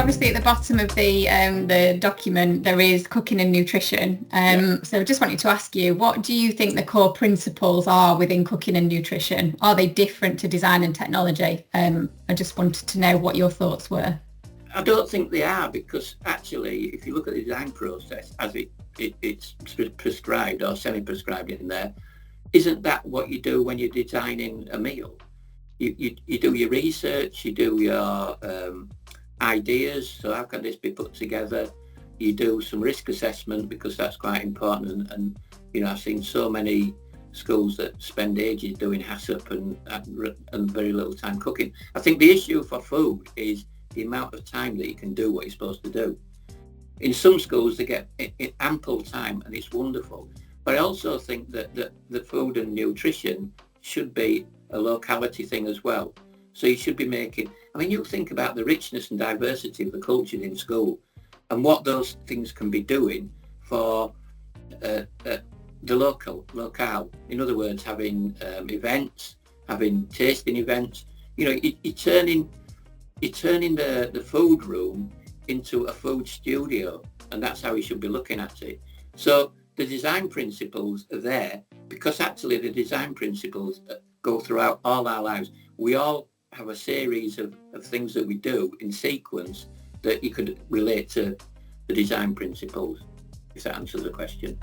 obviously at the bottom of the document there is cooking and nutrition. So I just wanted to ask you, what do you think the core principles are within cooking and nutrition? Are they different to design and technology? I just wanted to know what your thoughts were. I don't think they are, because actually, if you look at the design process as it's prescribed or semi-prescribed in there, isn't that what you do when you're designing a meal? You do your research, you do your ideas, so how can this be put together? You do some risk assessment, because that's quite important, and you know, I've seen so many schools that spend ages doing HACCP and very little time cooking. I think the issue for food is the amount of time that you can do what you're supposed to do. In some schools they get ample time and it's wonderful, but I also think that the food and nutrition should be a locality thing as well. So you should be making, I mean, you think about the richness and diversity of the cultures in school and what those things can be doing for the locale. In other words, having events, having tasting events. You know, you're turning the food room into a food studio, and that's how you should be looking at it. So the design principles are there because actually the design principles go throughout all our lives. We all have a series of things that we do in sequence that you could relate to the design principles, if that answers the question.